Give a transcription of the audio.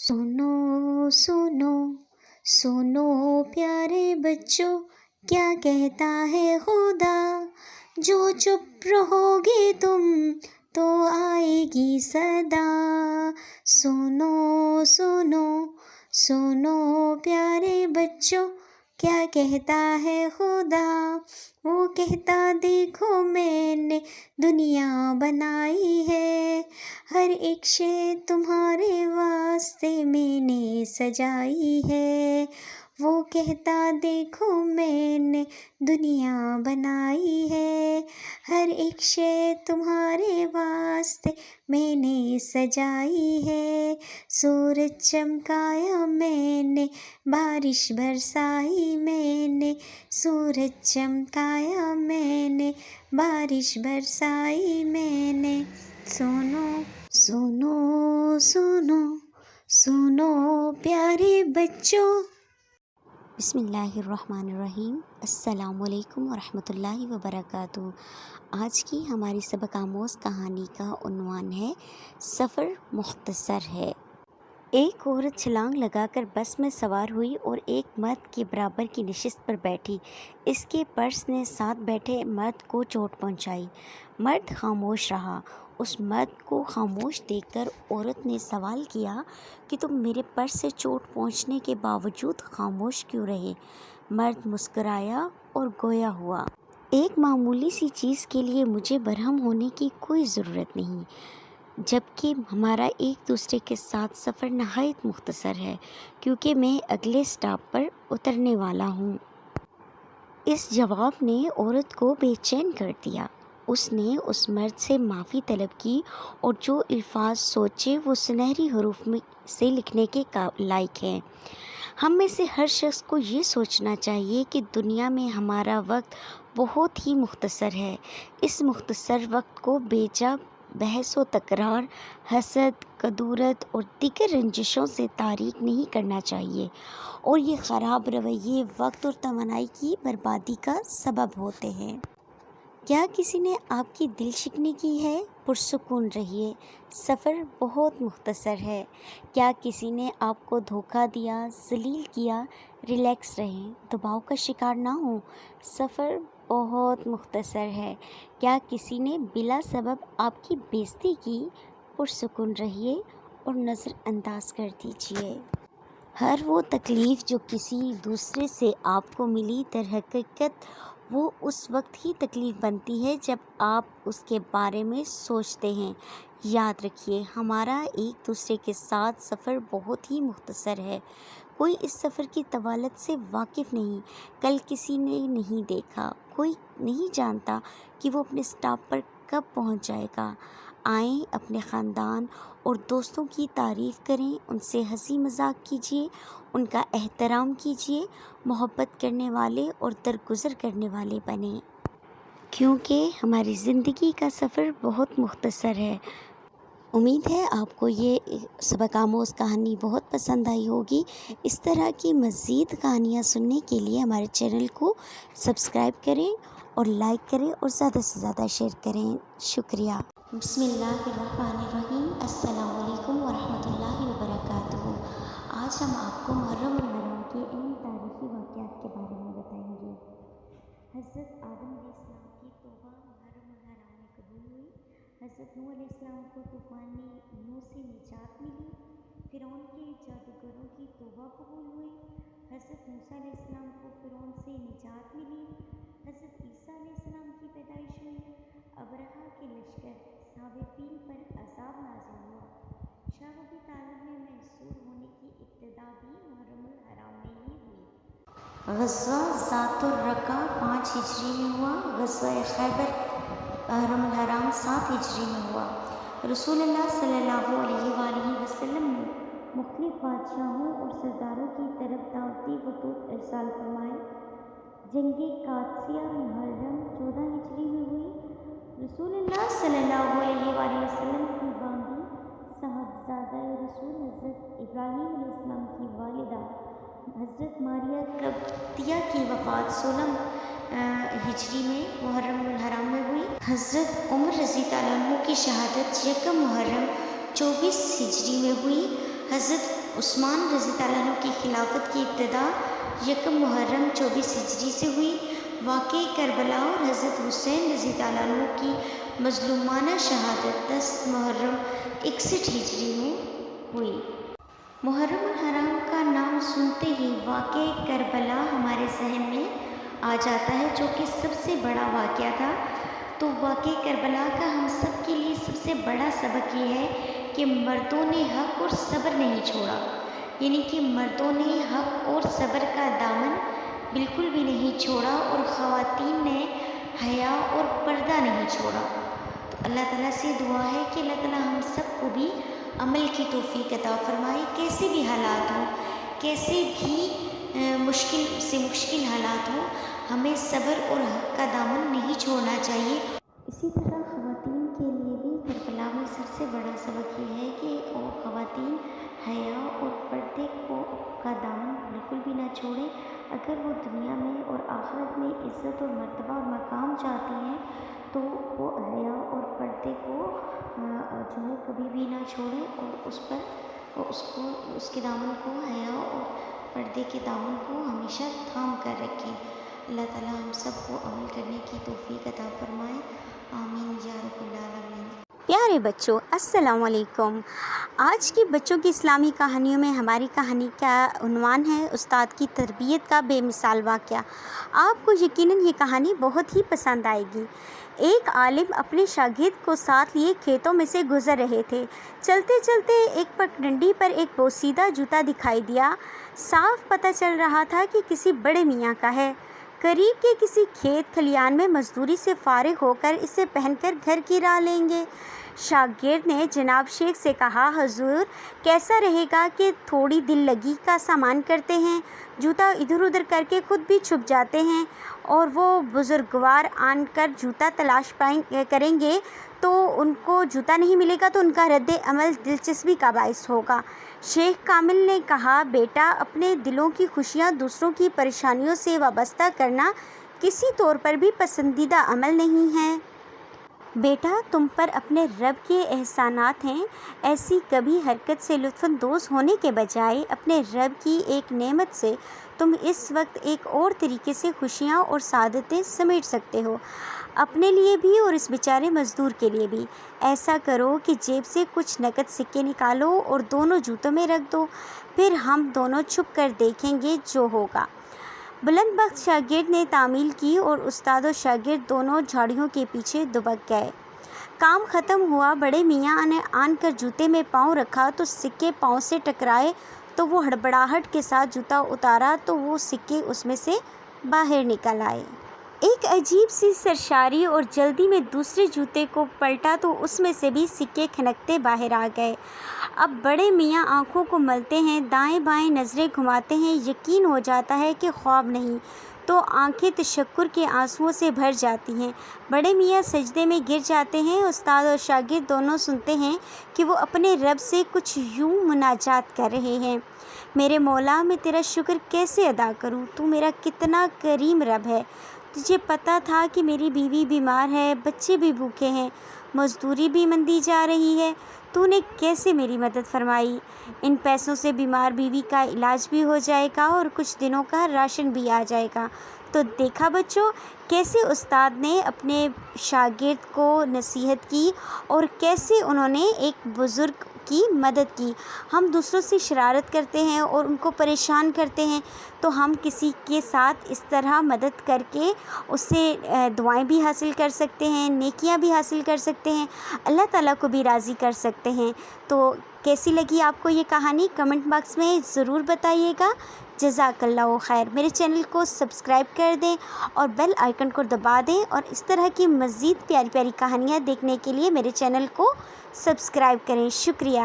سنو سنو سنو پیارے بچوں، کیا کہتا ہے خدا، جو چپ رہو گے تم تو آئے گی صدا۔ سنو سنو سنو پیارے بچوں، کیا کہتا ہے خدا، وہ کہتا دیکھو میں نے دنیا بنائی ہے، ہر ایک شے تمہارے واسطے میں نے سجائی ہے۔ وہ کہتا دیکھو میں نے دنیا بنائی ہے، ہر ایک شے تمہارے واسطے میں نے سجائی ہے۔ سورج چمکایا میں نے، بارش برسائی میں نے، سورج چمکایا میں نے، بارش برسائی میں نے۔ سنو سنو سنو سنو پیارے بچوں۔ بسم اللہ الرحمن الرحیم۔ السلام علیکم ورحمۃ اللہ وبرکاتہ۔ آج کی ہماری سبق آموز کہانی کا عنوان ہے سفر مختصر ہے۔ ایک عورت چھلانگ لگا کر بس میں سوار ہوئی اور ایک مرد کے برابر کی نشست پر بیٹھی۔ اس کے پرس نے ساتھ بیٹھے مرد کو چوٹ پہنچائی۔ مرد خاموش رہا۔ اس مرد کو خاموش دیکھ کر عورت نے سوال کیا کہ تم میرے پرس سے چوٹ پہنچنے کے باوجود خاموش کیوں رہے؟ مرد مسکرایا اور گویا ہوا، ایک معمولی سی چیز کے لیے مجھے برہم ہونے کی کوئی ضرورت نہیں، جبکہ ہمارا ایک دوسرے کے ساتھ سفر نہایت مختصر ہے، کیونکہ میں اگلے اسٹاپ پر اترنے والا ہوں۔ اس جواب نے عورت کو بے چین کر دیا۔ اس نے اس مرد سے معافی طلب کی اور جو الفاظ سوچے وہ سنہری حروف سے لکھنے کے لائق ہیں۔ ہم میں سے ہر شخص کو یہ سوچنا چاہیے کہ دنیا میں ہمارا وقت بہت ہی مختصر ہے۔ اس مختصر وقت کو بے جا بحث و تکرار، حسد، کدورت اور دیگر رنجشوں سے تاریک نہیں کرنا چاہیے، اور یہ خراب رویے وقت اور توانائی کی بربادی کا سبب ہوتے ہیں۔ کیا کسی نے آپ کی دل شکنی کی ہے؟ پرسکون رہیے، سفر بہت مختصر ہے۔ کیا کسی نے آپ کو دھوکہ دیا، ذلیل کیا؟ ریلیکس رہیں، دباؤ کا شکار نہ ہوں، سفر بہت مختصر ہے۔ کیا کسی نے بلا سبب آپ کی بے عزتی کی؟ پرسکون رہیے اور نظر انداز کر دیجیے۔ ہر وہ تکلیف جو کسی دوسرے سے آپ کو ملی، در حقیقت وہ اس وقت ہی تکلیف بنتی ہے جب آپ اس کے بارے میں سوچتے ہیں۔ یاد رکھیے، ہمارا ایک دوسرے کے ساتھ سفر بہت ہی مختصر ہے۔ کوئی اس سفر کی طوالت سے واقف نہیں۔ کل کسی نے نہیں دیکھا، کوئی نہیں جانتا کہ وہ اپنے اسٹاپ پر کب پہنچ جائے گا۔ آئیں، اپنے خاندان اور دوستوں کی تعریف کریں، ان سے ہنسی مذاق کیجیے، ان کا احترام کیجیے، محبت کرنے والے اور درگزر کرنے والے بنیں، کیونکہ ہماری زندگی کا سفر بہت مختصر ہے۔ امید ہے آپ کو یہ سبق آموز کہانی بہت پسند آئی ہوگی۔ اس طرح کی مزید کہانیاں سننے کے لیے ہمارے چینل کو سبسکرائب کریں اور لائک کریں اور زیادہ سے زیادہ شیئر کریں۔ شکریہ۔ بسم اللہ الرحمن الرحیم۔ السلام علیکم ورحمۃ اللہ وبرکاتہ۔ آج ہم آپ کو محرم الحرام کے اہم تاریخی واقعات کے بارے میں بتائیں گے۔ حضرت آدم علیہ السلام کی توبہ محرم الحرام میں قبول ہوئی۔ حضرت نوح علیہ السلام کو طوفان نوح سے نجات ملی۔ فرعون کے جادوگروں کی توبہ قبول ہوئی۔ حضرت موسیٰ علیہ السلام کو فرعون سے نجات ملی۔ حضرت عیسیٰ علیہ السلام کی پیدائش ہوئی۔ ابرہہ کے لشکر صابئین پر عذاب نازل ہوا۔ شاہ ربیع الاول میں محصور ہونے کی ابتدا بھی محرم الحرام میں ہی ہوئی۔ غزوہ ذات الرقاع 5 ہجری میں ہوا۔ غزوہ خیبر محرم الحرام 7 ہجری میں ہوا۔ رسول اللہ صلی اللہ علیہ وآلہ وسلم نے مختلف بادشاہوں اور سرداروں کی طرف دعوتی خطوط ارسال فرمائے۔ جنگ قادسیہ محرم 14 ہجری میں ہوئی۔ رسول اللہ صلی اللہ علیہ وآلہ وسلم کی باندی صاحبزادہ رسول حضرت ابراہیم علیہ السلام کی والدہ حضرت ماریہ قبطیہ کی وفات 16 ہجری میں محرم الحرام میں ہوئی۔ حضرت عمر رضی اللہ عنہ کی شہادت 1 محرم 24 ہجری میں ہوئی۔ حضرت عثمان رضی اللہ عنہ کی خلافت کی ابتدا یکم محرم 24 ہجری سے ہوئی۔ واقعہ کربلا اور حضرت حسین رضی اللہ عنہ کی مظلومانہ شہادت 10 محرم 61 ہجری میں ہوئی۔ محرم الحرام کا نام سنتے ہی واقعہ کربلا ہمارے ذہن میں آ جاتا ہے، جو کہ سب سے بڑا واقعہ تھا۔ تو واقعہ کربلا کا ہم سب کے لیے سب سے بڑا سبق یہ ہے کہ مردوں نے حق اور صبر نہیں چھوڑا، یعنی کہ مردوں نے حق اور صبر کا دامن بالکل بھی نہیں چھوڑا، اور خواتین نے حیا اور پردہ نہیں چھوڑا۔ تو اللہ تعالیٰ سے دعا ہے کہ اللہ تعالیٰ ہم سب کو بھی عمل کی توفیق عطا فرمائے، کیسے بھی حالات ہوں، کیسے بھی مشکل حالات ہوں، ہمیں صبر اور حق کا دامن نہیں چھوڑنا چاہیے۔ اسی طرح خواتین کے لیے بھی کربلا میں سب سے بڑا سبق یہ ہے کہ وہ خواتین حیا اور پردے کا دامن بالکل بھی نہ چھوڑیں۔ اگر وہ دنیا میں اور آخرت میں عزت اور مرتبہ اور مقام چاہتی ہیں تو وہ حیا اور پردے کو جو ہے کبھی بھی نہ چھوڑیں، اور اس کے دامن کو، حیا اور پردے کے دامن کو ہمیشہ تھام کر رکھیں۔ اللہ تعالیٰ ہم سب کو عمل کرنے کی توفیق عطا فرمائے، آمین یا رب العالمین۔ پیارے بچوں، السلام علیکم۔ آج کی بچوں کی اسلامی کہانیوں میں ہماری کہانی کا عنوان ہے استاد کی تربیت کا بے مثال واقعہ۔ آپ کو یقیناً یہ کہانی بہت ہی پسند آئے گی۔ ایک عالم اپنے شاگرد کو ساتھ لیے کھیتوں میں سے گزر رہے تھے۔ چلتے چلتے ایک پگڈنڈی پر ایک بوسیدہ جوتا دکھائی دیا۔ صاف پتہ چل رہا تھا کہ کسی بڑے میاں کا ہے۔ قریب کے کسی کھیت کھلیان میں مزدوری سے فارغ ہو کر اسے پہن کر گھر کی راہ لیں گے۔ شاگرد نے جناب شیخ سے کہا، حضور کیسا رہے گا کہ تھوڑی دل لگی کا سامان کرتے ہیں، جوتا ادھر ادھر کر کے خود بھی چھپ جاتے ہیں، اور وہ بزرگوار آن کر جوتا تلاش کریں گے تو ان کو جوتا نہیں ملے گا تو ان کا رد عمل دلچسپی کا باعث ہوگا۔ شیخ کامل نے کہا، بیٹا اپنے دلوں کی خوشیاں دوسروں کی پریشانیوں سے وابستہ کرنا کسی طور پر بھی پسندیدہ عمل نہیں ہے۔ بیٹا تم پر اپنے رب کے احسانات ہیں، ایسی کبھی حرکت سے لطف اندوز ہونے کے بجائے اپنے رب کی ایک نعمت سے تم اس وقت ایک اور طریقے سے خوشیاں اور سعادتیں سمیٹ سکتے ہو، اپنے لیے بھی اور اس بیچارے مزدور کے لیے بھی۔ ایسا کرو کہ جیب سے کچھ نقد سکے نکالو اور دونوں جوتوں میں رکھ دو، پھر ہم دونوں چھپ کر دیکھیں گے جو ہوگا۔ بلند بخت شاگرد نے تعمیل کی اور استاد و شاگرد دونوں جھاڑیوں کے پیچھے دبک گئے۔ کام ختم ہوا۔ بڑے میاں نے آن کر جوتے میں پاؤں رکھا تو سکے پاؤں سے ٹکرائے، تو وہ ہڑبڑاہٹ کے ساتھ جوتا اتارا تو وہ سکے اس میں سے باہر نکل آئے۔ ایک عجیب سی سرشاری اور جلدی میں دوسرے جوتے کو پلٹا تو اس میں سے بھی سکے کھنکتے باہر آ گئے۔ اب بڑے میاں آنکھوں کو ملتے ہیں، دائیں بائیں نظریں گھماتے ہیں، یقین ہو جاتا ہے کہ خواب نہیں، تو آنکھیں تشکر کے آنسوؤں سے بھر جاتی ہیں۔ بڑے میاں سجدے میں گر جاتے ہیں۔ استاد اور شاگرد دونوں سنتے ہیں کہ وہ اپنے رب سے کچھ یوں مناجات کر رہے ہیں، میرے مولا میں تیرا شکر کیسے ادا کروں، تو میرا کتنا کریم رب ہے۔ تجھے پتہ تھا کہ میری بیوی بیمار ہے، بچے بھی بھوکے ہیں، مزدوری بھی مندی جا رہی ہے، تو نے کیسے میری مدد فرمائی۔ ان پیسوں سے بیمار بیوی کا علاج بھی ہو جائے گا اور کچھ دنوں کا راشن بھی آ جائے گا۔ تو دیکھا بچوں کیسے استاد نے اپنے شاگرد کو نصیحت کی اور کیسے انہوں نے ایک بزرگ کی مدد کی۔ ہم دوسروں سے شرارت کرتے ہیں اور ان کو پریشان کرتے ہیں، تو ہم کسی کے ساتھ اس طرح مدد کر کے اس سے دعائیں بھی حاصل کر سکتے ہیں، نیکیاں بھی حاصل کر سکتے ہیں، اللہ تعالیٰ کو بھی راضی کر سکتے ہیں۔ تو کیسی لگی آپ کو یہ کہانی؟ کمنٹ باکس میں ضرور بتائیے گا۔ جزاک اللہ خیر۔ میرے چینل کو سبسکرائب کر دیں اور بیل آئیکن کو دبا دیں، اور اس طرح کی مزید پیاری پیاری کہانیاں دیکھنے کے لیے میرے چینل کو سبسکرائب کریں۔ شکریہ۔